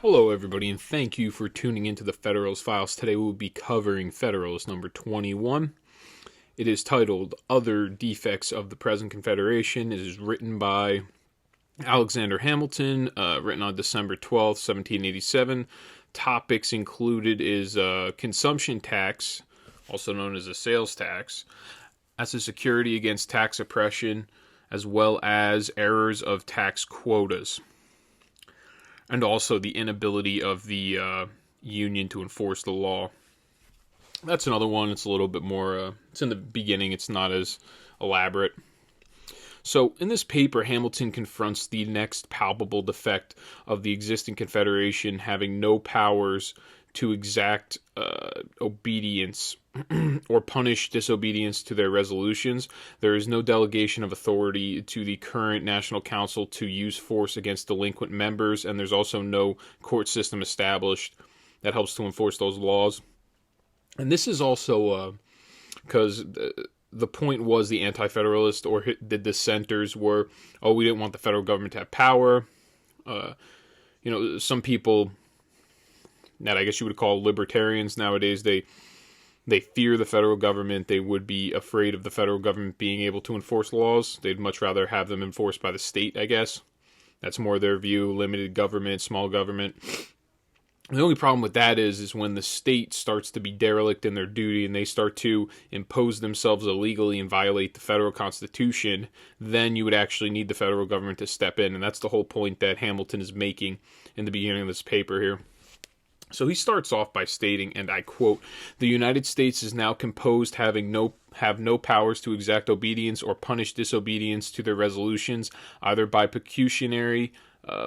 Hello, everybody, and thank you for tuning into the Federalist Files. Today we will be covering Federalist number 21. It is titled Other Defects of the Present Confederation. It is written by Alexander Hamilton, written on December 12th, 1787. Topics included is consumption tax, also known as a sales tax, as a security against tax oppression, as well as errors of tax quotas, and also the inability of the union to enforce the law. That's another one. It's a little bit more, it's in the beginning, it's not as elaborate. So in this paper, Hamilton confronts the next palpable defect of the existing Confederation having no powers to exact obedience or punish disobedience to their resolutions. There is no delegation of authority to the current National Council to use force against delinquent members, and there's also no court system established that helps to enforce those laws. And this is also because the point was the anti-federalist or the dissenters were, we didn't want the federal government to have power. Some people that I guess you would call libertarians nowadays, they fear the federal government. They would be afraid of the federal government being able to enforce laws. They'd much rather have them enforced by the state, I guess. That's more their view, limited government, small government. The only problem with that is when the state starts to be derelict in their duty and they start to impose themselves illegally and violate the federal constitution, then you would actually need the federal government to step in. And that's the whole point that Hamilton is making in the beginning of this paper here. So he starts off by stating, and I quote, "The United States is now composed have no powers to exact obedience or punish disobedience to their resolutions, either by pecuniary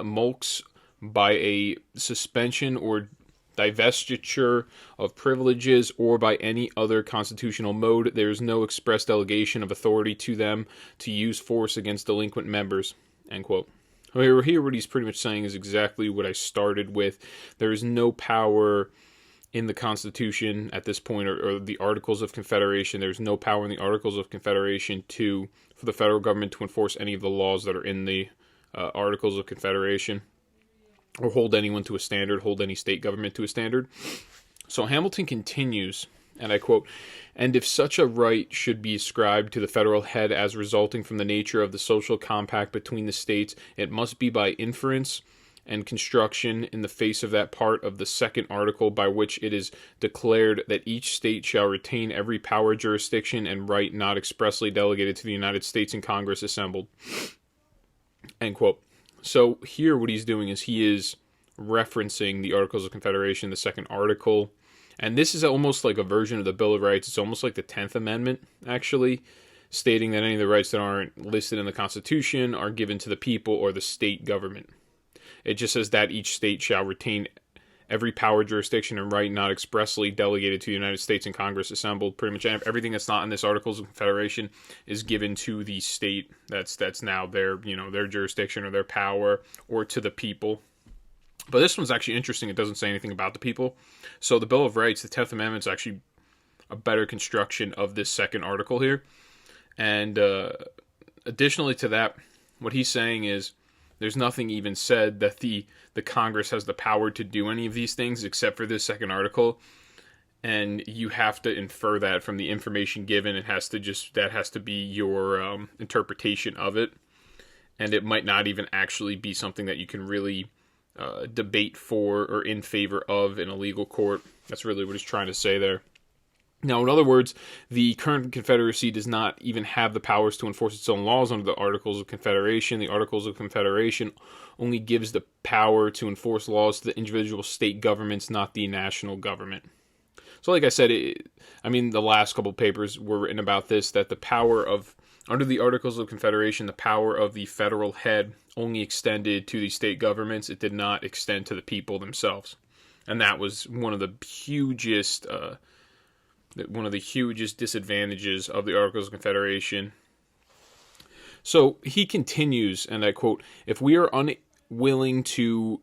mulcts, by a suspension or divestiture of privileges, or by any other constitutional mode. There is no express delegation of authority to them to use force against delinquent members." End quote. Here, what he's pretty much saying is exactly what I started with. There is no power in the Constitution at this point, or the Articles of Confederation. There's no power in the Articles of Confederation for the federal government to enforce any of the laws that are in the Articles of Confederation, or hold anyone to a standard, hold any state government to a standard. So Hamilton continues, and I quote, "And if such a right should be ascribed to the federal head as resulting from the nature of the social compact between the states, it must be by inference and construction in the face of that part of the second article by which it is declared that each state shall retain every power, jurisdiction, and right not expressly delegated to the United States in Congress assembled." End quote. So here what he's doing is he is referencing the Articles of Confederation, the second article. And this is almost like a version of the Bill of Rights. It's almost like the 10th Amendment, actually, stating that any of the rights that aren't listed in the Constitution are given to the people or the state government. It just says that each state shall retain every power, jurisdiction, and right not expressly delegated to the United States in Congress assembled. Pretty much everything that's not in this Articles of Confederation is given to the state that's now their jurisdiction or their power, or to the people. But this one's actually interesting. It doesn't say anything about the people. So the Bill of Rights, the 10th Amendment, is actually a better construction of this second article here. And additionally to that, what he's saying is there's nothing even said that the Congress has the power to do any of these things except for this second article. And you have to infer that from the information given. That has to be your interpretation of it. And it might not even actually be something that you can really debate for or in favor of in a legal court. That's really what he's trying to say there. Now, in other words, the current Confederacy does not even have the powers to enforce its own laws under the Articles of Confederation. The Articles of Confederation only gives the power to enforce laws to the individual state governments, not the national government. So like I said, the last couple papers were written about this, that the power of, under the Articles of Confederation, the power of the federal head only extended to the state governments. It did not extend to the people themselves. And that was one of the hugest disadvantages of the Articles of Confederation. So he continues, and I quote, "If we are unwilling to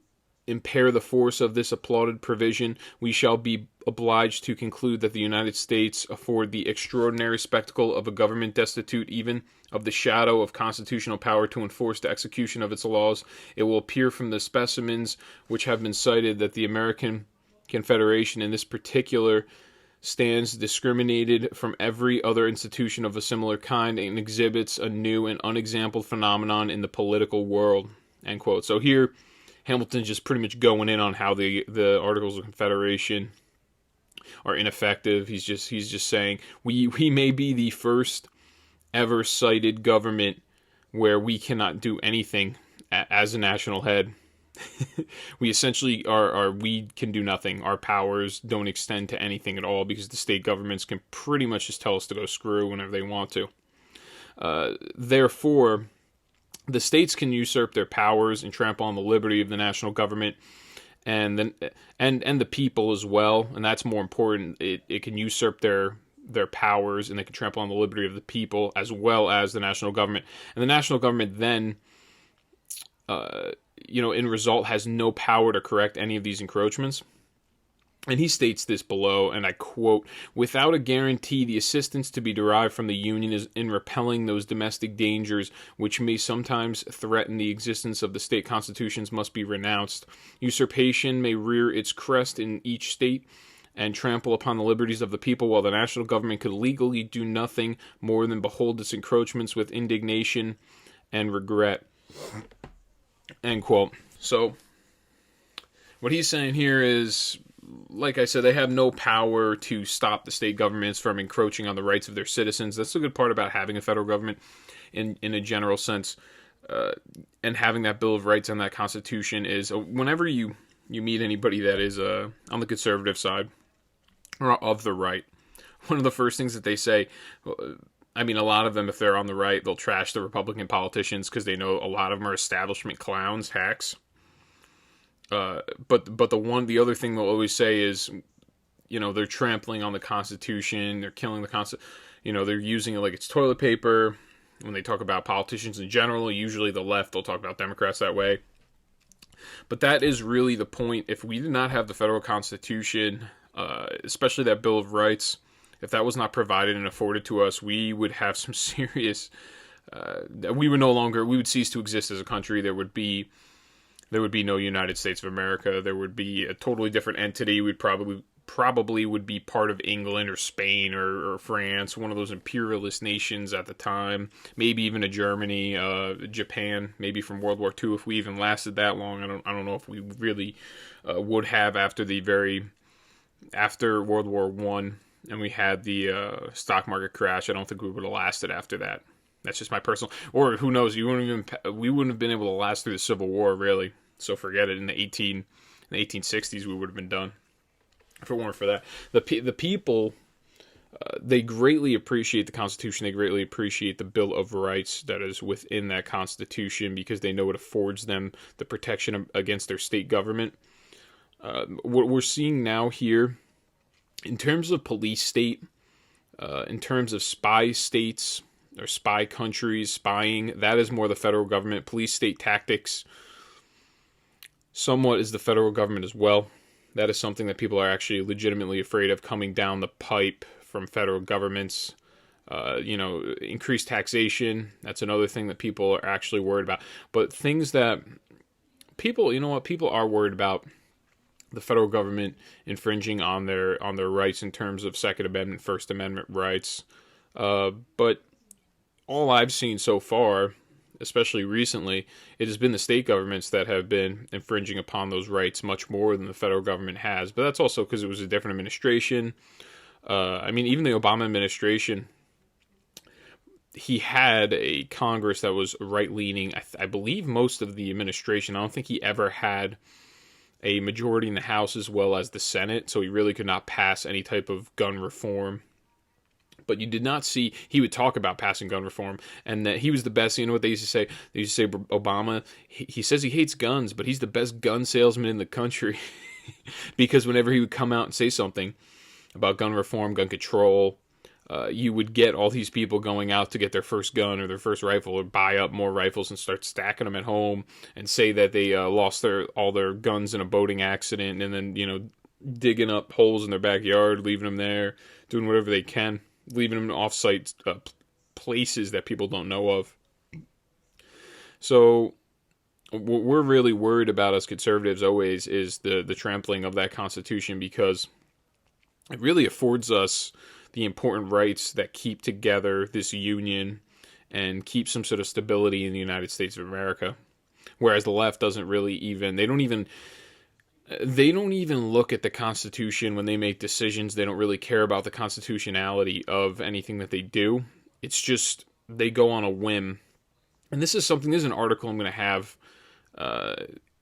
impair the force of this applauded provision, we shall be obliged to conclude that the United States afford the extraordinary spectacle of a government destitute even of the shadow of constitutional power to enforce the execution of its laws, it will appear from the specimens which have been cited that the American Confederation in this particular stands discriminated from every other institution of a similar kind and exhibits a new and unexampled phenomenon in the political world. End quote. So here, Hamilton's just pretty much going in on how the Articles of Confederation are ineffective. He's just saying we may be the first ever cited government where we cannot do anything as a national head. We essentially we can do nothing. Our powers don't extend to anything at all because the state governments can pretty much just tell us to go screw whenever they want to. Therefore, the states can usurp their powers and trample on the liberty of the national government and the people as well, and that's more important. It can usurp their powers, and they can trample on the liberty of the people as well as the national government. And the national government then, in result, has no power to correct any of these encroachments. And he states this below, and I quote, "Without a guarantee, the assistance to be derived from the Union is in repelling those domestic dangers which may sometimes threaten the existence of the state constitutions must be renounced. Usurpation may rear its crest in each state and trample upon the liberties of the people, while the national government could legally do nothing more than behold its encroachments with indignation and regret." End quote. So, what he's saying here is, like I said, they have no power to stop the state governments from encroaching on the rights of their citizens. That's the good part about having a federal government in a general sense, and having that Bill of Rights and that Constitution is, whenever you meet anybody that is on the conservative side or of the right, one of the first things that they say, I mean, a lot of them, if they're on the right, they'll trash the Republican politicians because they know a lot of them are establishment clowns, hacks. But the other thing they'll always say is, they're trampling on the Constitution, they're killing the they're using it like it's toilet paper. When they talk about politicians in general, usually the left, they'll talk about Democrats that way. But that is really the point. If we did not have the federal Constitution, especially that Bill of Rights, if that was not provided and afforded to us, we would have some serious, we would cease to exist as a country. There would be no United States of America. There would be a totally different entity. We'd probably would be part of England or Spain or France, one of those imperialist nations at the time. Maybe even a Germany, Japan, maybe from World War II if we even lasted that long. I don't know if we really would have after World War I. And we had the stock market crash. I don't think we would have lasted after that. That's just my personal. Or who knows? We wouldn't have been able to last through the Civil War, really. So forget it. In the 1860s, we would have been done if it weren't for that. The people, they greatly appreciate the Constitution. They greatly appreciate the Bill of Rights that is within that Constitution because they know it affords them the protection against their state government. What we're seeing now here, in terms of police state, in terms of spy states or spy countries, spying, that is more the federal government. Police state tactics somewhat is the federal government as well. That is something that people are actually legitimately afraid of coming down the pipe from federal governments. Increased taxation, that's another thing that people are actually worried about. But things that people are worried about, the federal government infringing on their rights in terms of Second Amendment, First Amendment rights. But all I've seen so far, especially recently, it has been the state governments that have been infringing upon those rights much more than the federal government has. But that's also because it was a different administration. Even the Obama administration, he had a Congress that was right-leaning. I believe most of the administration, I don't think he ever had a majority in the House as well as the Senate, so he really could not pass any type of gun reform. But you did not see, he would talk about passing gun reform, and that he was the best. You know what they used to say? They used to say Obama, he says he hates guns, but he's the best gun salesman in the country. Because whenever he would come out and say something about gun reform, gun control, you would get all these people going out to get their first gun or their first rifle or buy up more rifles and start stacking them at home and say that they lost all their guns in a boating accident, and then digging up holes in their backyard, leaving them there, doing whatever they can, leaving them in off-site places that people don't know of. So what we're really worried about as conservatives always is the trampling of that Constitution, because it really affords us the important rights that keep together this union and keep some sort of stability in the United States of America. Whereas the left doesn't really even, they don't even look at the Constitution when they make decisions. They don't really care about the constitutionality of anything that they do. It's just, they go on a whim. And this is an article I'm going to have,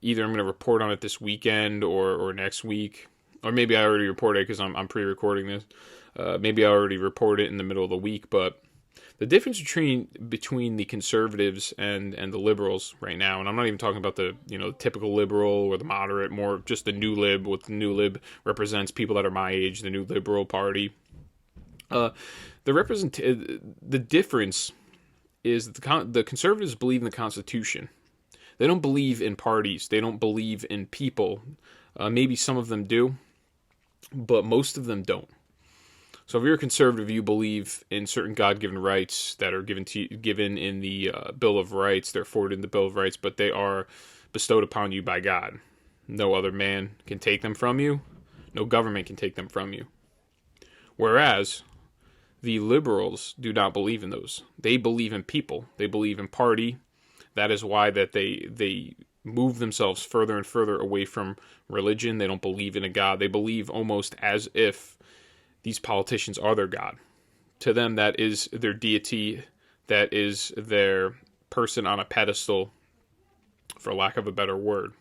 either I'm going to report on it this weekend or next week. Or maybe I already reported it because I'm pre-recording this. Maybe I already report it in the middle of the week. But the difference between the conservatives and the liberals right now, and I'm not even talking about the typical liberal or the moderate, more just the new lib. What the new lib represents, people that are my age, the new liberal party. The difference is that the conservatives believe in the Constitution. They don't believe in parties. They don't believe in people. Maybe some of them do, but most of them don't. So if you're a conservative, you believe in certain God-given rights that are given in the Bill of Rights. They're afforded in the Bill of Rights, but they are bestowed upon you by God. No other man can take them from you. No government can take them from you. Whereas the liberals do not believe in those. They believe in people. They believe in party. That is why that they move themselves further and further away from religion. They don't believe in a God. They believe almost as if these politicians are their God. To them, that is their deity. That is their person on a pedestal, for lack of a better word.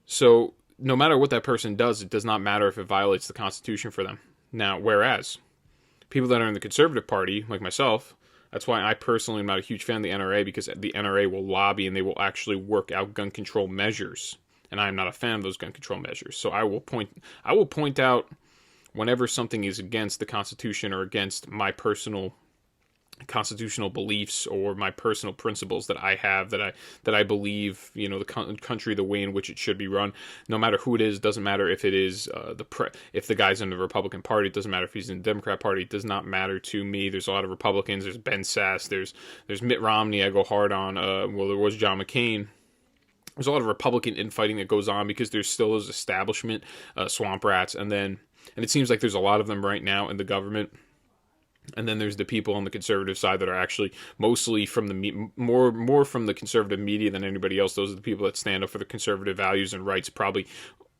So no matter what that person does, it does not matter if it violates the Constitution for them. Now, whereas people that are in the conservative party, like myself, that's why I personally am not a huge fan of the NRA, because the NRA will lobby and they will actually work out gun control measures. And I am not a fan of those gun control measures. So I will point out whenever something is against the Constitution or against my personal constitutional beliefs or my personal principles that I have, that I believe, the country, the way in which it should be run, no matter who it is, doesn't matter if it is if the guy's in the Republican Party, it doesn't matter if he's in the Democrat Party, it does not matter to me. There's a lot of Republicans. There's Ben Sasse. There's Mitt Romney. I go hard on. There was John McCain. There's a lot of Republican infighting that goes on because there's still those establishment swamp rats, and it seems like there's a lot of them right now in the government. And then there's the people on the conservative side that are actually mostly from the more from the conservative media than anybody else. Those are the people that stand up for the conservative values and rights, probably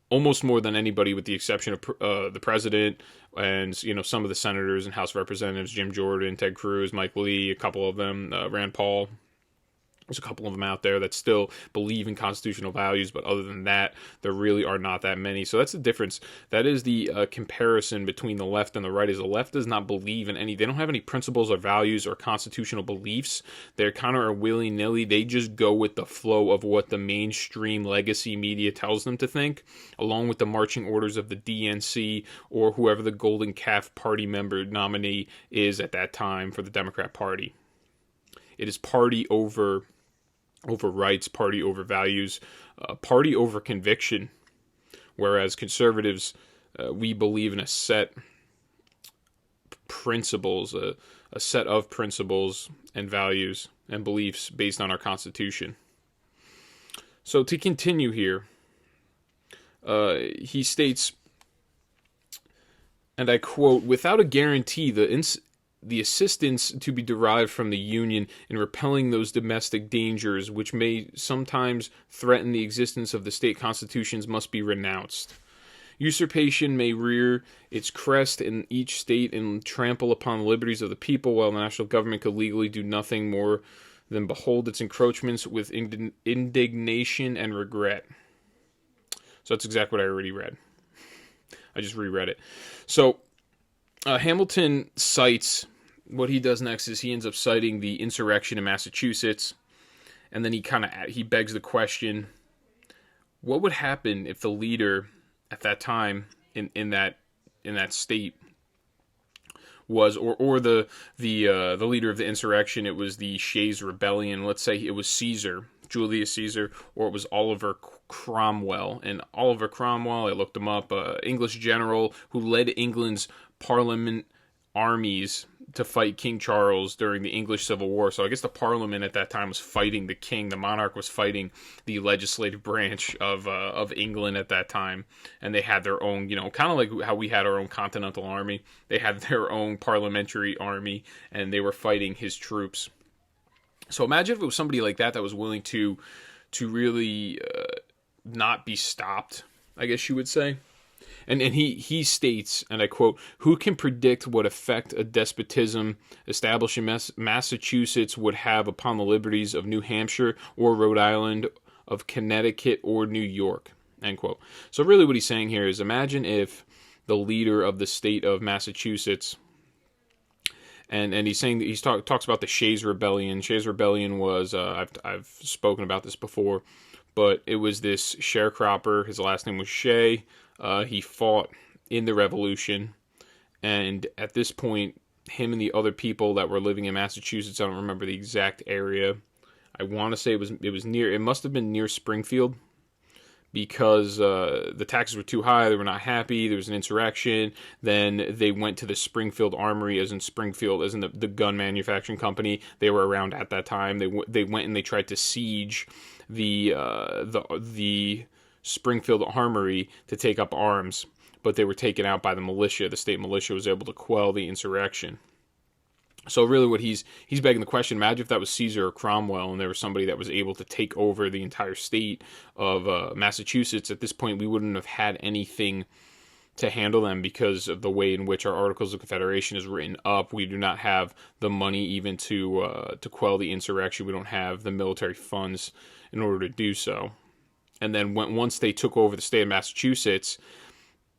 almost more than anybody, with the exception of the president and some of the senators and House Representatives, Jim Jordan, Ted Cruz, Mike Lee, a couple of them, Rand Paul. There's a couple of them out there that still believe in constitutional values, but other than that, there really are not that many. So that's the difference. That is the comparison between the left and the right. Is the left does not believe in they don't have any principles or values or constitutional beliefs. They're kind of willy-nilly. They just go with the flow of what the mainstream legacy media tells them to think, along with the marching orders of the DNC or whoever the Golden Calf Party member nominee is at that time for the Democrat Party. It is party over rights, party over values, party over conviction. Whereas conservatives, we believe in a set principles, a set of principles and values and beliefs based on our Constitution. So to continue here, he states, and I quote, "Without a guarantee, the assistance to be derived from the Union in repelling those domestic dangers which may sometimes threaten the existence of the state constitutions must be renounced. Usurpation may rear its crest in each state and trample upon the liberties of the people, while the national government could legally do nothing more than behold its encroachments with indignation and regret." So that's exactly what I already read. I just reread it. So Hamilton cites, what he does next is he ends up citing the insurrection in Massachusetts, and then he begs the question, what would happen if the leader at that time in that state was, or the leader of the insurrection, it was the Shays Rebellion, let's say it was Julius Caesar, or it was Oliver Cromwell. And Oliver Cromwell, I looked him up, English general who led England's Parliament armies to fight King Charles during the English Civil War. So I guess the Parliament at that time was fighting the king. The monarch was fighting the legislative branch of England at that time, and they had their own, kind of like how we had our own Continental Army. They had their own parliamentary army, and they were fighting his troops. So imagine if it was somebody like that was willing to really not be stopped, I guess you would say. And he states, and I quote, "Who can predict what effect a despotism established in Massachusetts would have upon the liberties of New Hampshire or Rhode Island, of Connecticut or New York?" End quote. So really what he's saying here is, imagine if the leader of the state of Massachusetts, and he's saying that talks about the Shays Rebellion. Shays Rebellion was, I've spoken about this before, but it was this sharecropper. His last name was Shay. He fought in the Revolution, and at this point, him and the other people that were living in Massachusetts, I don't remember the exact area. I want to say it must have been near Springfield, because the taxes were too high. They were not happy. There was an insurrection. Then they went to the Springfield Armory, as in the gun manufacturing company. They were around at that time. They went and they tried to siege the Springfield Armory to take up arms, but they were taken out by the militia. The state militia was able to quell the insurrection. So really what he's begging the question, imagine if that was Caesar or Cromwell and there was somebody that was able to take over the entire state of Massachusetts. At this point, we wouldn't have had anything to handle them because of the way in which our Articles of Confederation is written up. We do not have the money even to quell the insurrection. We don't have the military funds in order to do so. And then once they took over the state of Massachusetts,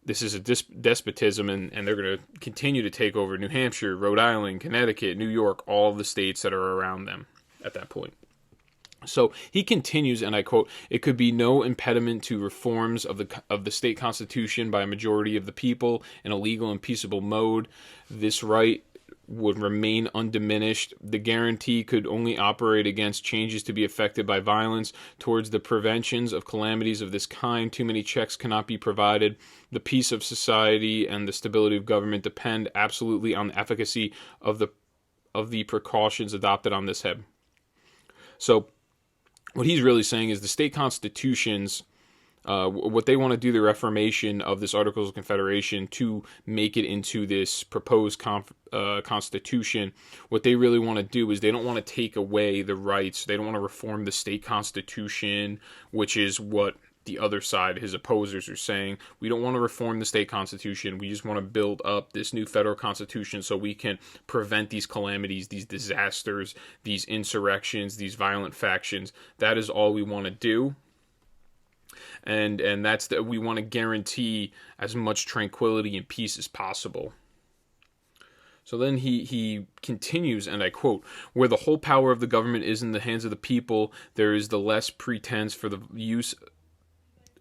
this is a despotism, and they're going to continue to take over New Hampshire, Rhode Island, Connecticut, New York, all of the states that are around them at that point. So he continues, and I quote, "It could be no impediment to reforms of the state constitution by a majority of the people in a legal and peaceable mode. This right would remain undiminished. The guarantee could only operate against changes to be effected by violence. Towards the preventions of calamities of this kind, too many checks cannot be provided. The peace of society and the stability of government depend absolutely on the efficacy of the precautions adopted on this head." So what he's really saying is the state constitutions, what they want to do, the reformation of this Articles of Confederation to make it into this proposed constitution, what they really want to do is they don't want to take away the rights. They don't want to reform the state constitution, which is what the other side, his opposers, are saying. We don't want to reform the state constitution. We just want to build up this new federal constitution so we can prevent these calamities, these disasters, these insurrections, these violent factions. That is all we want to do. And that's that we want to guarantee as much tranquility and peace as possible. So then he continues, and I quote, "Where the whole power of the government is in the hands of the people, there is the less pretense for the use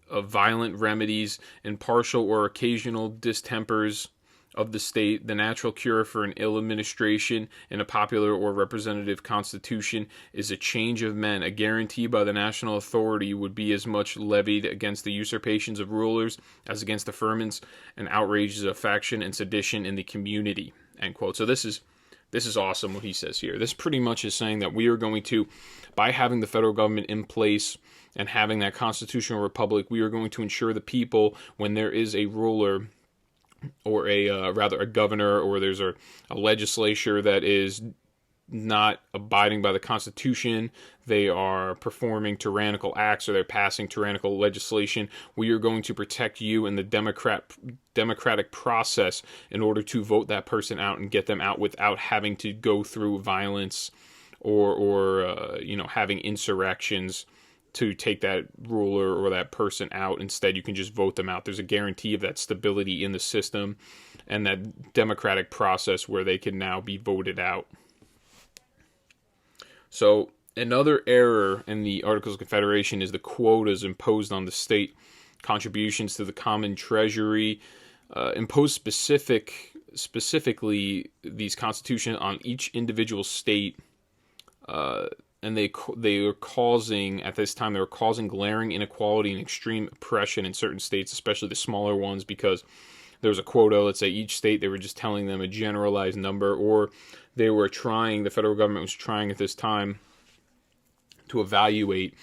of violent remedies and partial or occasional distempers of the state. The natural cure for an ill administration in a popular or representative constitution is a change of men. A guarantee by the national authority would be as much levied against the usurpations of rulers as against the ferments and outrages of faction and sedition in the community." End quote. So this is awesome what he says here. This pretty much is saying that we are going to, by having the federal government in place and having that constitutional republic, we are going to ensure the people, when there is a ruler or a governor, or there's a legislature that is not abiding by the Constitution, they are performing tyrannical acts, or they're passing tyrannical legislation, we are going to protect you in the democratic process in order to vote that person out and get them out without having to go through violence or having insurrections to take that ruler or that person out. Instead, you can just vote them out. There's a guarantee of that stability in the system and that democratic process where they can now be voted out. So another error in the Articles of Confederation is the quotas imposed on the state contributions to the common treasury, imposed specifically these constitutions on each individual state. and they were causing, at this time, they were causing glaring inequality and extreme oppression in certain states, especially the smaller ones, because there was a quota. Let's say each state, they were just telling them a generalized number, or the federal government was trying at this time to evaluate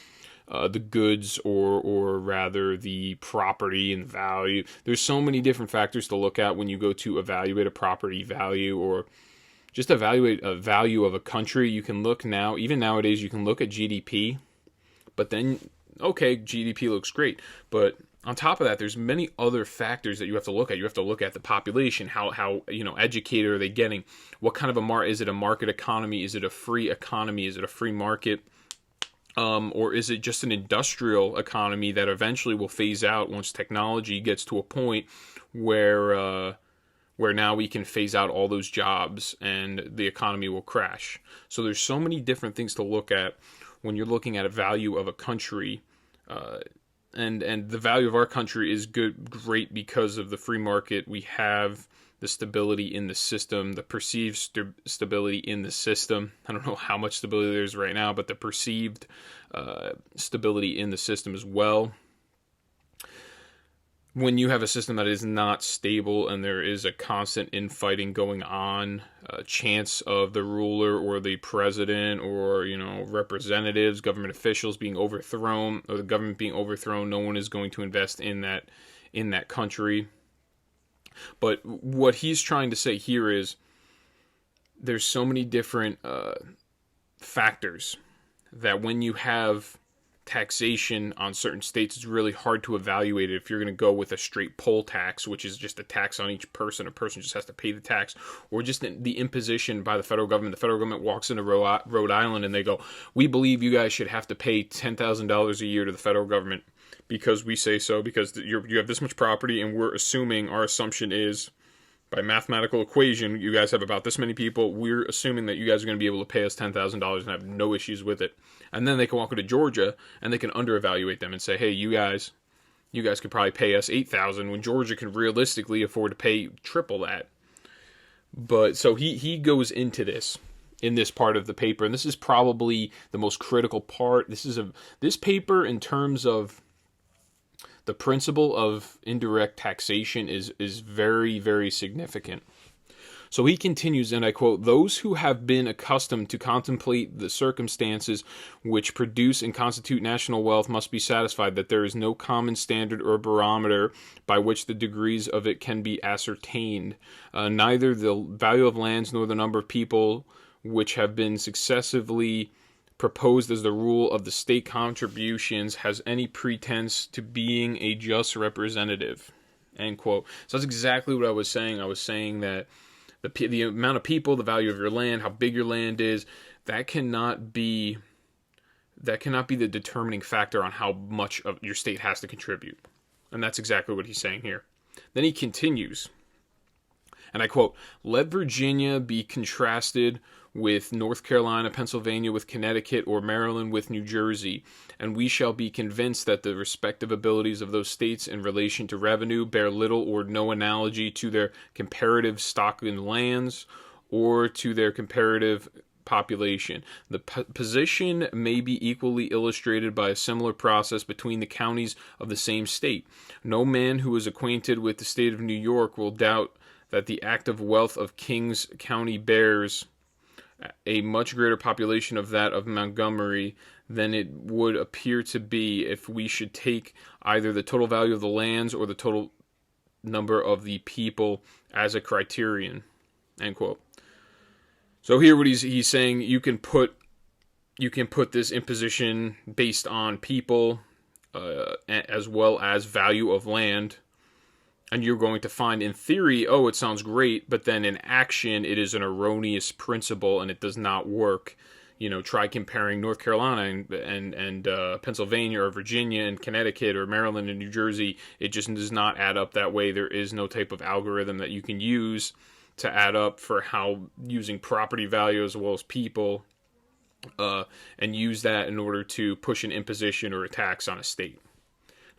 the goods, or rather the property and value. There's so many different factors to look at when you go to evaluate a property value, or just evaluate a value of a country. You can look now, even nowadays, you can look at GDP, but then, okay, GDP looks great, but on top of that, there's many other factors that you have to look at. You have to look at the population, how educated are they getting? What kind of is it a market economy? Is it a free economy? Is it a free market? Or is it just an industrial economy that eventually will phase out once technology gets to a point where now we can phase out all those jobs and the economy will crash? So there's so many different things to look at when you're looking at a value of a country. And the value of our country is great because of the free market. We have the stability in the system, the perceived stability in the system. I don't know how much stability there is right now, but the perceived stability in the system as well. When you have a system that is not stable and there is a constant infighting going on, a chance of the ruler or the president or representatives, government officials being overthrown, or the government being overthrown, no one is going to invest in that country. But what he's trying to say here is there's so many different factors that when you have taxation on certain states, it's really hard to evaluate it if you're going to go with a straight poll tax, which is just a tax on each person. A person just has to pay the tax, or just the imposition by the federal government. The federal government walks into Rhode Island and they go, we believe you guys should have to pay $10,000 a year to the federal government because we say so, because you have this much property, and our assumption is, by mathematical equation, you guys have about this many people. We're assuming that you guys are going to be able to pay us $10,000 and have no issues with it. And then they can walk into Georgia and they can under-evaluate them and say, hey, you guys could probably pay us $8,000 when Georgia can realistically afford to pay triple that. But so he goes into this in this part of the paper, and this is probably the most critical part. This paper, in terms of the principle of indirect taxation, is very, very significant. So he continues, and I quote, "Those who have been accustomed to contemplate the circumstances which produce and constitute national wealth must be satisfied that there is no common standard or barometer by which the degrees of it can be ascertained. Neither the value of lands nor the number of people which have been successively proposed as the rule of the state contributions has any pretense to being a just representative." End quote. So that's exactly what I was saying. I was saying that the amount of people, the value of your land, how big your land is, that cannot be the determining factor on how much of your state has to contribute. And that's exactly what he's saying here. Then he continues, and I quote, "Let Virginia be contrasted with North Carolina, Pennsylvania with Connecticut, or Maryland with New Jersey, and we shall be convinced that the respective abilities of those states in relation to revenue bear little or no analogy to their comparative stock in lands or to their comparative population. The position may be equally illustrated by a similar process between the counties of the same state. No man who is acquainted with the state of New York will doubt that the active wealth of Kings County bears a much greater population of that of Montgomery than it would appear to be if we should take either the total value of the lands or the total number of the people as a criterion." End quote. So here, what he's saying, you can put this imposition based on people as well as value of land. And you're going to find, in theory, oh, it sounds great, but then in action, it is an erroneous principle and it does not work. Try comparing North Carolina and Pennsylvania or Virginia and Connecticut or Maryland and New Jersey. It just does not add up that way. There is no type of algorithm that you can use to add up for how using property value as well as people and use that in order to push an imposition or a tax on a state.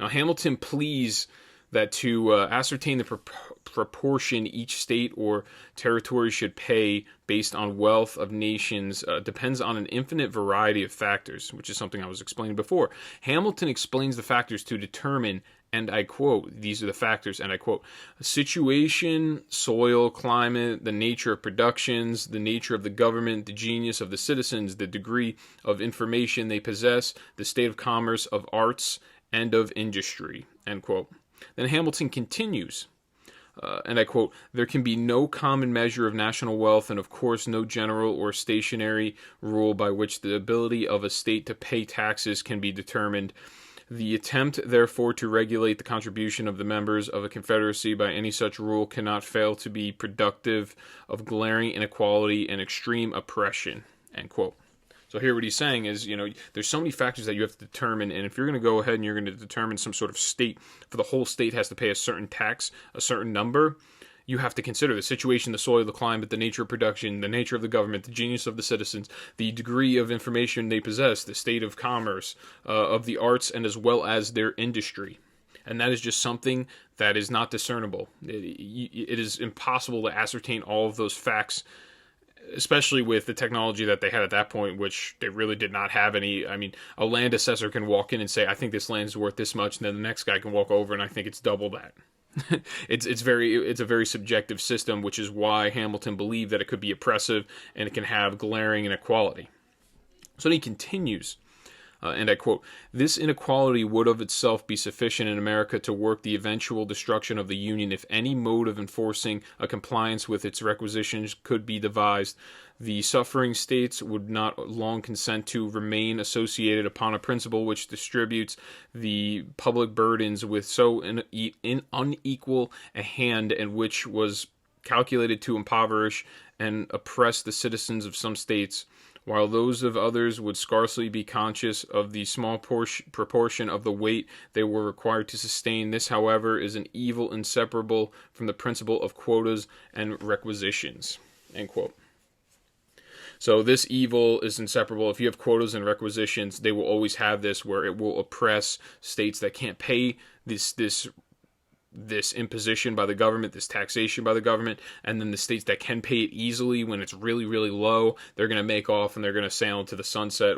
Now, Hamilton pleads that to ascertain the proportion each state or territory should pay based on wealth of nations depends on an infinite variety of factors, which is something I was explaining before. Hamilton explains the factors to determine, and I quote, these are the factors, and I quote, situation, soil, climate, the nature of productions, the nature of the government, the genius of the citizens, the degree of information they possess, the state of commerce, of arts, and of industry, end quote. Then Hamilton continues, and I quote, there can be no common measure of national wealth, and of course no general or stationary rule by which the ability of a state to pay taxes can be determined. The attempt, therefore, to regulate the contribution of the members of a confederacy by any such rule cannot fail to be productive of glaring inequality and extreme oppression, end quote. So here what he's saying is, there's so many factors that you have to determine, and if you're going to go ahead and you're going to determine some sort of state, for the whole state has to pay a certain tax, a certain number, you have to consider the situation, the soil, the climate, the nature of production, the nature of the government, the genius of the citizens, the degree of information they possess, the state of commerce, of the arts, and as well as their industry. And that is just something that is not discernible. It is impossible to ascertain all of those facts, especially with the technology that they had at that point, which they really did not have any. I mean, a land assessor can walk in and say, I think this land is worth this much, and then the next guy can walk over and I think it's double that. It's a very subjective system, which is why Hamilton believed that it could be oppressive and it can have glaring inequality. So then he continues, and I quote, this inequality would of itself be sufficient in America to work the eventual destruction of the Union if any mode of enforcing a compliance with its requisitions could be devised. The suffering states would not long consent to remain associated upon a principle which distributes the public burdens with so unequal a hand, and which was calculated to impoverish and oppress the citizens of some states, while those of others would scarcely be conscious of the small proportion of the weight they were required to sustain. This, however, is an evil inseparable from the principle of quotas and requisitions, end quote. So this evil is inseparable. If you have quotas and requisitions, they will always have this, where it will oppress states that can't pay this imposition by the government, this taxation by the government, and then the states that can pay it easily when it's really, really low, they're going to make off and they're going to sail into the sunset,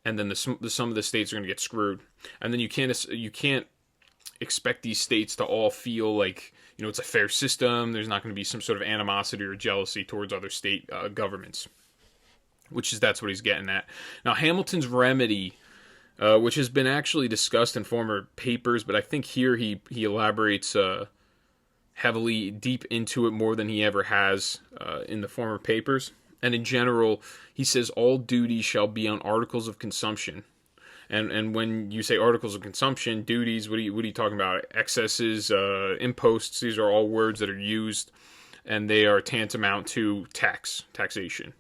and then some of the states are going to get screwed. And then you can't expect these states to all feel like, it's a fair system. There's not going to be some sort of animosity or jealousy towards other state governments, that's what he's getting at. Now, Hamilton's remedy, which has been actually discussed in former papers, but I think here he elaborates heavily deep into it more than he ever has in the former papers. And in general, he says all duties shall be on articles of consumption. And when you say articles of consumption, duties, what are you talking about? Excesses, imposts, these are all words that are used, and they are tantamount to taxation.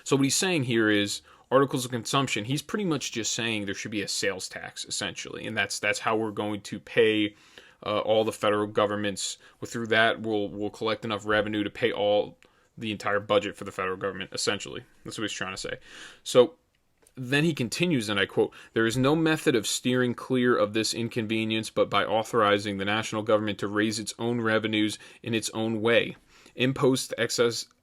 So what he's saying here is articles of consumption. He's pretty much just saying there should be a sales tax, essentially, and that's how we're going to pay all the federal governments. Through that, we'll collect enough revenue to pay the entire budget for the federal government, essentially. That's what he's trying to say. So then he continues, and I quote, there is no method of steering clear of this inconvenience but by authorizing the national government to raise its own revenues in its own way. Imposts,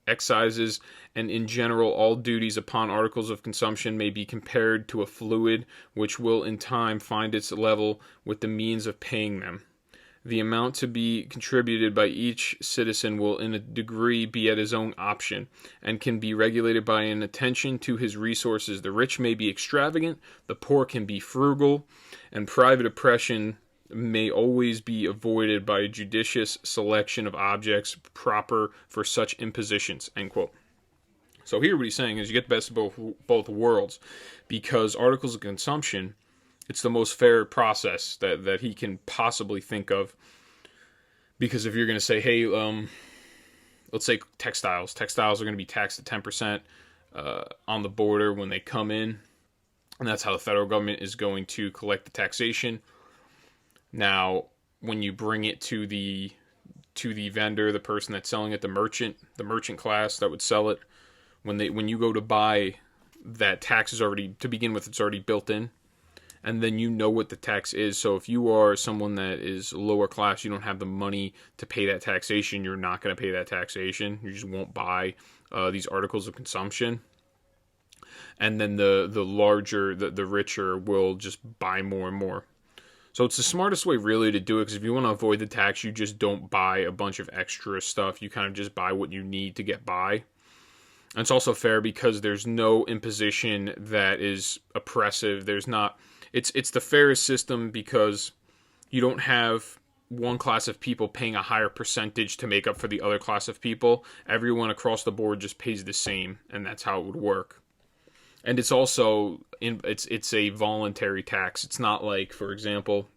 excises, and in general all duties upon articles of consumption may be compared to a fluid which will in time find its level with the means of paying them. The amount to be contributed by each citizen will in a degree be at his own option, and can be regulated by an attention to his resources. The rich may be extravagant, the poor can be frugal, and private oppression may always be avoided by a judicious selection of objects proper for such impositions, end quote. So here what he's saying is you get the best of both worlds, because articles of consumption, it's the most fair process that he can possibly think of. Because if you're going to say, hey, let's say textiles are going to be taxed at 10% on the border when they come in, and that's how the federal government is going to collect the taxation. Now, when you bring it to the vendor, the person that's selling it, the merchant class that would sell it, when you go to buy, that tax is already, to begin with, it's already built in. and then you know what the tax is. So if you are someone that is lower class, you don't have the money to pay that taxation, you're not going to pay that taxation. You just won't buy these articles of consumption. And then the larger, the richer will just buy more and more. So it's the smartest way really to do it, because if you want to avoid the tax, you just don't buy a bunch of extra stuff. You kind of just buy what you need to get by. And it's also fair because there's no imposition that is oppressive. There's not. It's the fairest system because you don't have one class of people paying a higher percentage to make up for the other class of people. Everyone across the board just pays the same, and that's how it would work. And it's also it's a voluntary tax. It's not like, for example,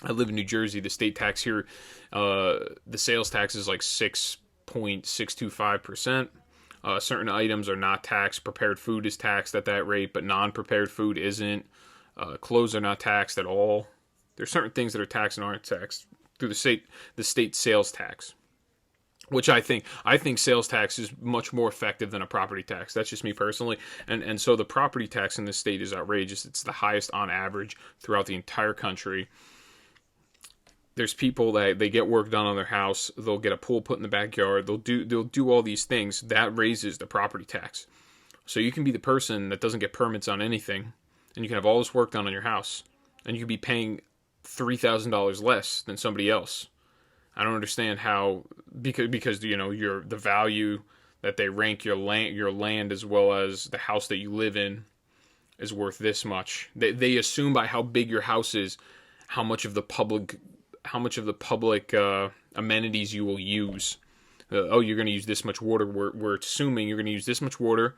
I live in New Jersey. The state tax here, the sales tax is like 6.625%. Certain items are not taxed. Prepared food is taxed at that rate, but non-prepared food isn't. Clothes are not taxed at all. There's certain things that are taxed and aren't taxed through the state sales tax, which I think sales tax is much more effective than a property tax. That's just me personally. And so the property tax in this state is outrageous. It's the highest on average throughout the entire country. There's people that they get work done on their house. They'll get a pool put in the backyard. They'll do all these things. That raises the property tax. So you can be the person that doesn't get permits on anything, and you can have all this work done on your house, and you can be paying $3,000 less than somebody else. I don't understand how, because the value that they rank your land as well as the house that you live in is worth this much. They assume by how big your house is, how much of the public amenities you will use. You're going to use this much water. We're assuming you're going to use this much water.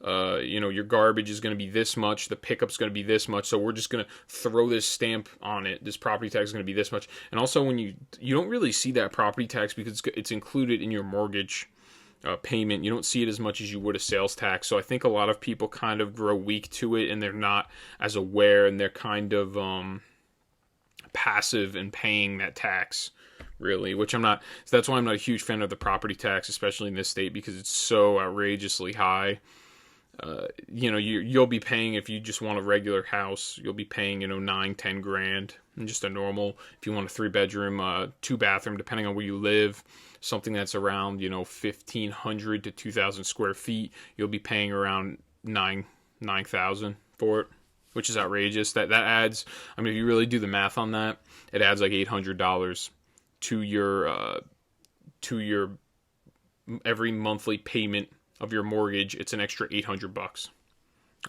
Your garbage is going to be this much. The pickup's going to be this much. So we're just going to throw this stamp on it. This property tax is going to be this much. And also, when you don't really see that property tax because it's included in your mortgage payment. You don't see it as much as you would a sales tax. So I think a lot of people kind of grow weak to it, and they're not as aware, and they're kind of passive in paying that tax, really, which I'm not. So that's why I'm not a huge fan of the property tax, especially in this state, because it's so outrageously high. You'll be paying, if you just want a regular house, you'll be paying, $9-10 grand, and just a normal, if you want a 3-bedroom, 2-bathroom, depending on where you live, something that's around, 1,500 to 2,000 square feet, you'll be paying around $9,000 for it, which is outrageous. That adds, if you really do the math on that, it adds like $800 to your every monthly payment of your mortgage. It's an extra $800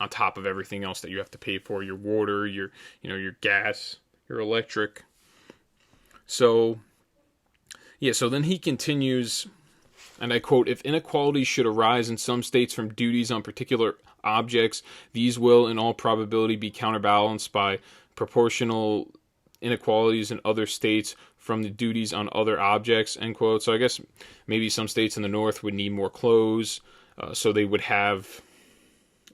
on top of everything else that you have to pay for, your water, your gas, your electric. So then he continues, and I quote, "If inequalities should arise in some states from duties on particular objects, these will in all probability be counterbalanced by proportional inequalities in other states from the duties on other objects," end quote. So I guess maybe some states in the north would need more clothes, so they would have,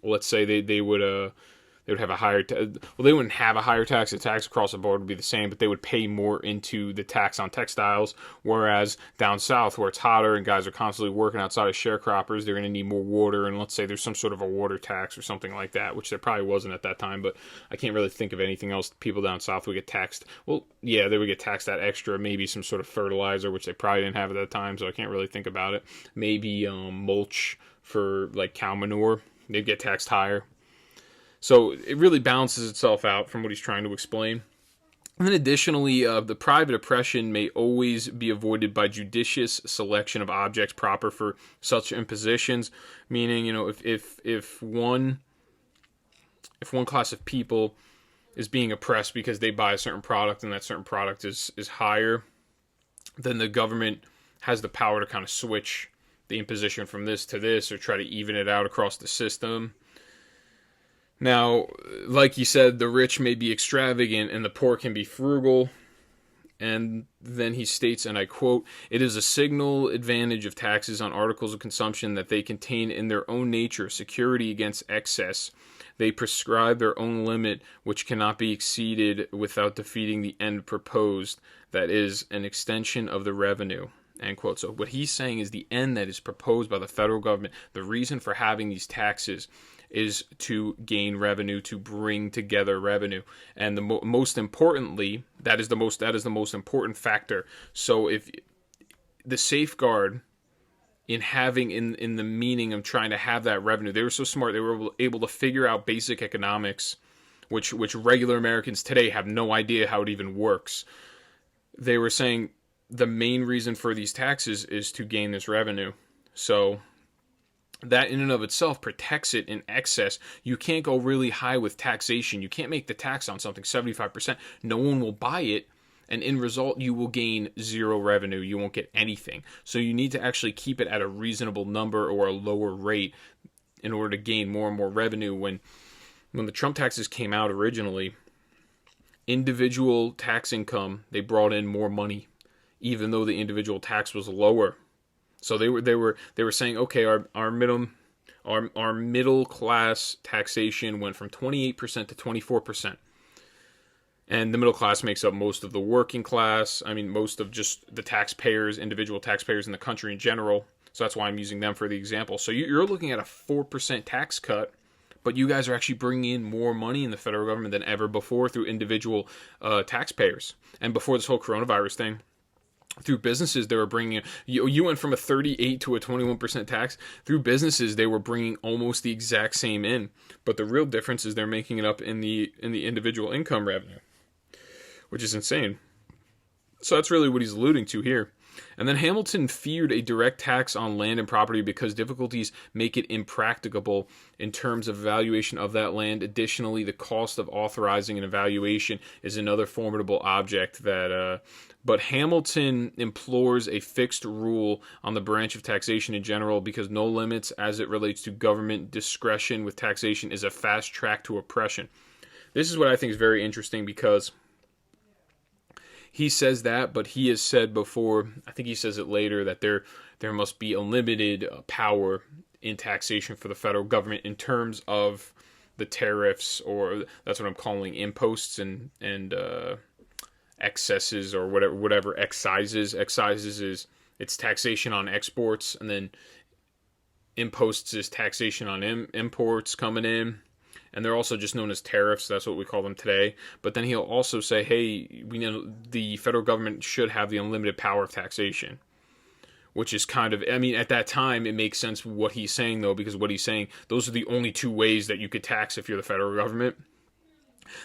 let's say they would have a higher they wouldn't have a higher tax. The tax across the board would be the same, but they would pay more into the tax on textiles, whereas down south where it's hotter and guys are constantly working outside as sharecroppers, they're going to need more water, and let's say there's some sort of a water tax or something like that, which there probably wasn't at that time, but I can't really think of anything else people down south would get taxed. Well, yeah, they would get taxed that extra, maybe some sort of fertilizer, which they probably didn't have at that time, so I can't really think about it. Maybe mulch for like cow manure, they'd get taxed higher. So it really balances itself out from what he's trying to explain. And then additionally, the private oppression may always be avoided by judicious selection of objects proper for such impositions. Meaning, if one class of people is being oppressed because they buy a certain product and that certain product is higher, then the government has the power to kind of switch the imposition from this to this, or try to even it out across the system. Now, like you said, the rich may be extravagant and the poor can be frugal. And then he states, and I quote, "It is a signal advantage of taxes on articles of consumption that they contain in their own nature security against excess. They prescribe their own limit, which cannot be exceeded without defeating the end proposed, that is, an extension of the revenue." End quote. So what he's saying is the end that is proposed by the federal government, the reason for having these taxes is to gain revenue, to bring together revenue. And most importantly, that is the most important factor. So if the safeguard in having in the meaning of trying to have that revenue, they were so smart, they were able to figure out basic economics, which regular Americans today have no idea how it even works. They were saying the main reason for these taxes is to gain this revenue. So that in and of itself protects it in excess. You can't go really high with taxation. You can't make the tax on something 75%. No one will buy it. And in result, you will gain zero revenue. You won't get anything. So you need to actually keep it at a reasonable number or a lower rate in order to gain more and more revenue. When the Trump taxes came out originally, individual tax income, they brought in more money, even though the individual tax was lower. So they were saying, okay, our middle class taxation went from 28% to 24%. And the middle class makes up most of the working class. I mean, most of just the taxpayers, individual taxpayers in the country in general. So that's why I'm using them for the example. So you're looking at a 4% tax cut, but you guys are actually bringing in more money in the federal government than ever before through individual taxpayers. And before this whole coronavirus thing, through businesses, they were bringing, you went from a 38 to a 21% tax. Through businesses, they were bringing almost the exact same in. But the real difference is they're making it up in the individual income revenue, which is insane. So that's really what he's alluding to here. And then Hamilton feared a direct tax on land and property because difficulties make it impracticable in terms of valuation of that land. Additionally, the cost of authorizing an evaluation is another formidable object that... But Hamilton implores a fixed rule on the branch of taxation in general because no limits as it relates to government discretion with taxation is a fast track to oppression. This is what I think is very interesting because he says that, but he has said before, I think he says it later, that there must be unlimited power in taxation for the federal government in terms of the tariffs, or that's what I'm calling imposts and excesses, or whatever excises. Excises is it's taxation on exports, and then imposts is taxation on imports coming in. And they're also just known as tariffs. That's what we call them today. But then he'll also say, hey, we know the federal government should have the unlimited power of taxation. Which is kind of, I mean, at that time, it makes sense what he's saying, though, because what he's saying, those are the only two ways that you could tax if you're the federal government.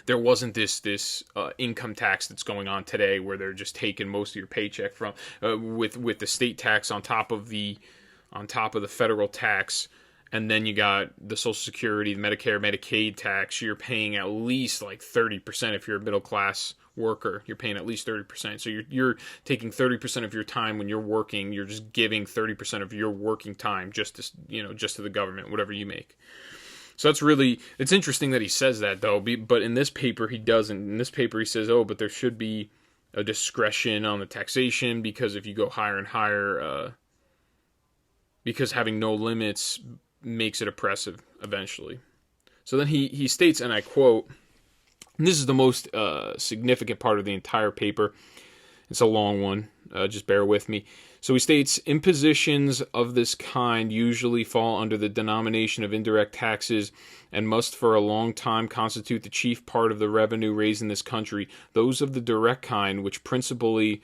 There wasn't this income tax that's going on today where they're just taking most of your paycheck from, with the state tax on top of the federal tax. And then you got the Social Security, the Medicare, Medicaid tax. You're paying at least like 30% if you're a middle class worker. You're paying at least 30%. So you're taking 30% of your time when you're working. You're just giving 30% of your working time just to the government, whatever you make. So it's interesting that he says that, though. But in this paper, he doesn't. In this paper, he says, but there should be a discretion on the taxation because if you go higher and higher, because having no limits makes it oppressive eventually. So then he states, and I quote, and this is the most significant part of the entire paper. It's a long one. Just bear with me. So he states, impositions of this kind usually fall under the denomination of indirect taxes and must for a long time constitute the chief part of the revenue raised in this country. Those of the direct kind, which principally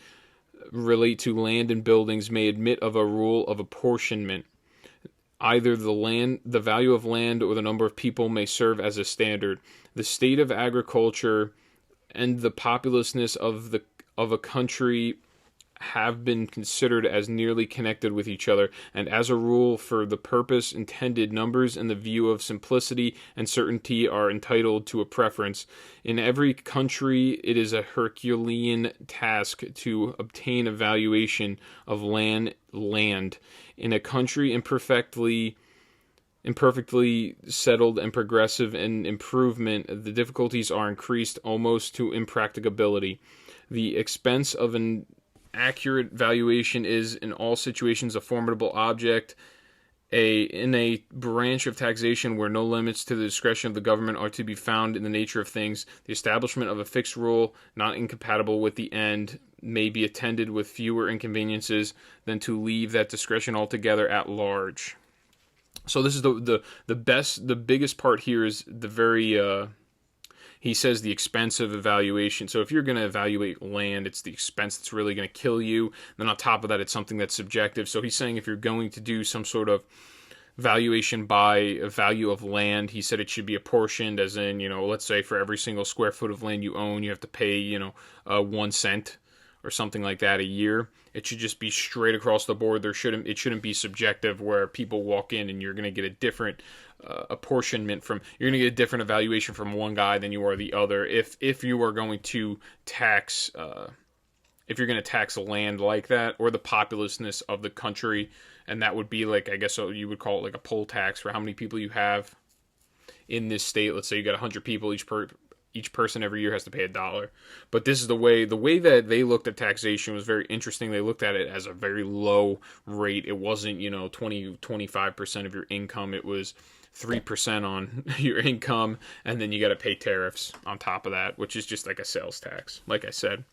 relate to land and buildings, may admit of a rule of apportionment. Either the value of land or the number of people may serve as a standard. The state of agriculture and the populousness of a country have been considered as nearly connected with each other, and as a rule, for the purpose intended, numbers in the view of simplicity and certainty are entitled to a preference. In every country, it is a Herculean task to obtain a valuation of land. In a country imperfectly settled and progressive in improvement, the difficulties are increased almost to impracticability. The expense of an accurate valuation is in all situations a formidable object. In a branch of taxation where no limits to the discretion of the government are to be found in the nature of things, the establishment of a fixed rule not incompatible with the end may be attended with fewer inconveniences than to leave that discretion altogether at large. So this is the biggest part here is the very he says the expensive evaluation. So if you're going to evaluate land, it's the expense that's really going to kill you. Then on top of that, it's something that's subjective. So he's saying if you're going to do some sort of valuation by a value of land, he said it should be apportioned, as in, let's say for every single square foot of land you own, you have to pay, 1 cent or something like that a year. It should just be straight across the board. It shouldn't be subjective where people walk in and you're going to get a different apportionment you're going to get a different evaluation from one guy than you are the other. If you are going to tax, if you're going to tax land like that, or the populousness of the country, and that would be like, I guess you would call it like a poll tax for how many people you have in this state. Let's say you got 100 people, each person every year has to pay $1. But this is the way that they looked at taxation was very interesting. They looked at it as a very low rate. It wasn't 25% of your income. It was 3% on your income, and then you got to pay tariffs on top of that, which is just like a sales tax, like I said.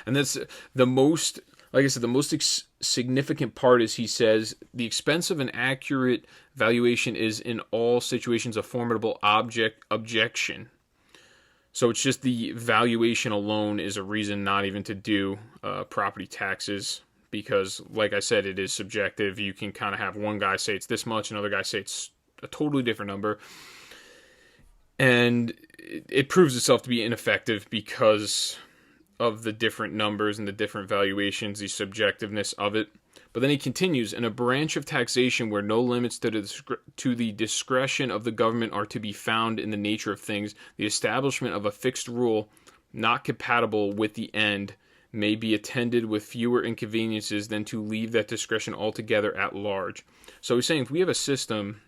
And that's the most, like I said, the most significant part is, he says, the expense of an accurate valuation is in all situations a formidable objection. So it's just the valuation alone is a reason not even to do property taxes, because, like I said, it is subjective. You can kind of have one guy say it's this much, another guy say it's a totally different number. And it proves itself to be ineffective because of the different numbers and the different valuations, the subjectiveness of it. But then he continues, in a branch of taxation where no limits to the discretion of the government are to be found in the nature of things, the establishment of a fixed rule not compatible with the end may be attended with fewer inconveniences than to leave that discretion altogether at large. So he's saying if we have a system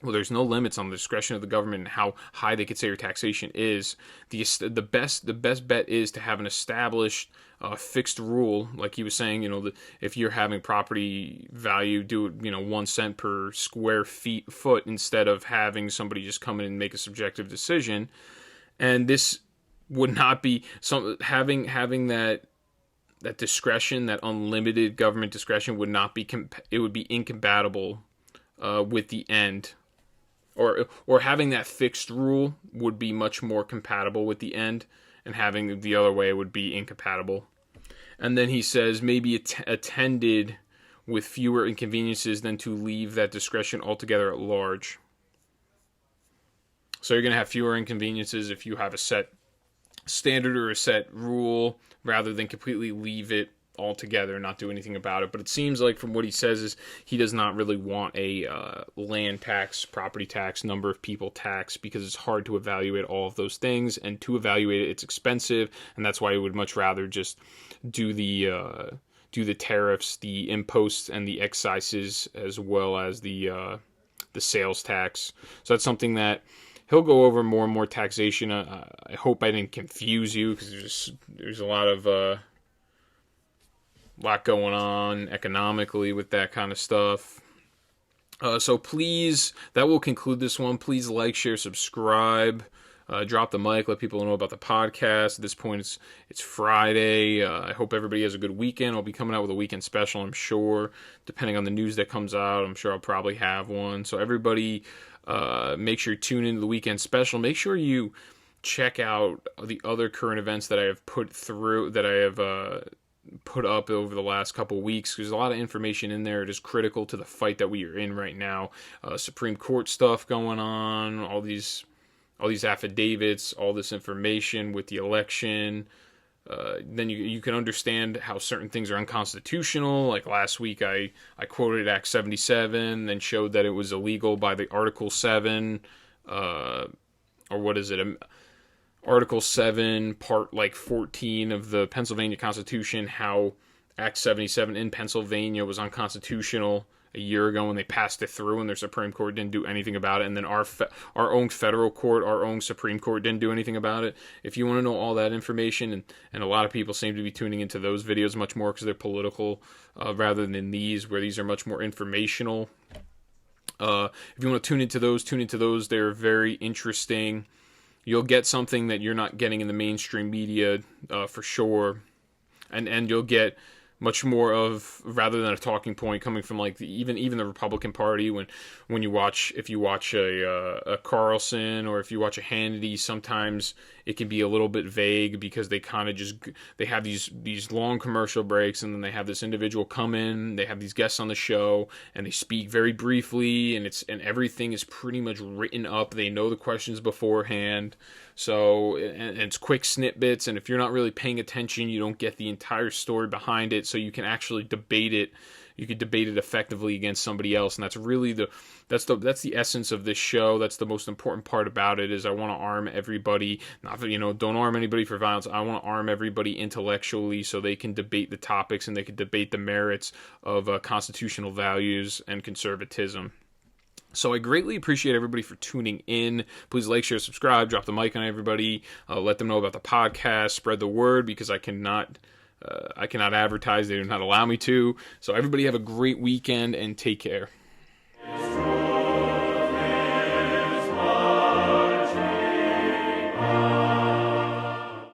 well, there's no limits on the discretion of the government and how high they could say your taxation is, the best bet is to have an established fixed rule, like he was saying. If you're having property value, do it 1 cent per square foot instead of having somebody just come in and make a subjective decision. And this would not be having that discretion, that unlimited government discretion would not be it would be incompatible with the end. Or having that fixed rule would be much more compatible with the end, and having the other way would be incompatible. And then he says maybe attended with fewer inconveniences than to leave that discretion altogether at large. So you're going to have fewer inconveniences if you have a set standard or a set rule, rather than completely leave it altogether and not do anything about it. But it seems like from what he says is he does not really want a land tax, property tax, number of people tax, because it's hard to evaluate all of those things, and to evaluate it, it's expensive, and that's why he would much rather just do the tariffs, the imposts, and the excises, as well as the sales tax. So that's something that he'll go over more and more taxation. I hope I didn't confuse you, because there's a lot going on economically with that kind of stuff. So please, that will conclude this one. Please like, share, subscribe, drop the mic, let people know about the podcast. At this point, it's Friday. I hope everybody has a good weekend. I'll be coming out with a weekend special, I'm sure. Depending on the news that comes out, I'm sure I'll probably have one. So everybody, make sure you tune into the weekend special. Make sure you check out the other current events that I have put up over the last couple of weeks. There's a lot of information in there. It is critical to the fight that we are in right now. Supreme Court stuff going on, all these affidavits, all this information with the election. Then you can understand how certain things are unconstitutional. Like last week, I quoted Act 77, then showed that it was illegal by the Article 7, or what is it? Article 7, Part 14 of the Pennsylvania Constitution, how Act 77 in Pennsylvania was unconstitutional a year ago when they passed it through, and their Supreme Court didn't do anything about it, and then our own federal court, our own Supreme Court didn't do anything about it. If you want to know all that information, and a lot of people seem to be tuning into those videos much more because they're political, rather than these, where these are much more informational. If you want to tune into those. They're very interesting. You'll get something that you're not getting in the mainstream media, for sure. And you'll get much more of, rather than a talking point coming from like even the Republican Party. When you watch, if you watch a Carlson, or if you watch a Hannity, sometimes it can be a little bit vague, because they kind of just, they have these long commercial breaks, and then they have this individual come in, they have these guests on the show, and they speak very briefly, and everything is pretty much written up. They know the questions beforehand. So, and it's quick snippets, and if you're not really paying attention, you don't get the entire story behind it, so you can actually debate it. You could debate it effectively against somebody else, and that's really that's the essence of this show. That's the most important part about it, is I want to arm everybody. Not, don't arm anybody for violence. I want to arm everybody intellectually, so they can debate the topics, and they can debate the merits of constitutional values and conservatism. So I greatly appreciate everybody for tuning in. Please like, share, subscribe, drop the mic on everybody. Let them know about the podcast. Spread the word, because I cannot advertise. They do not allow me to. So everybody have a great weekend, and take care.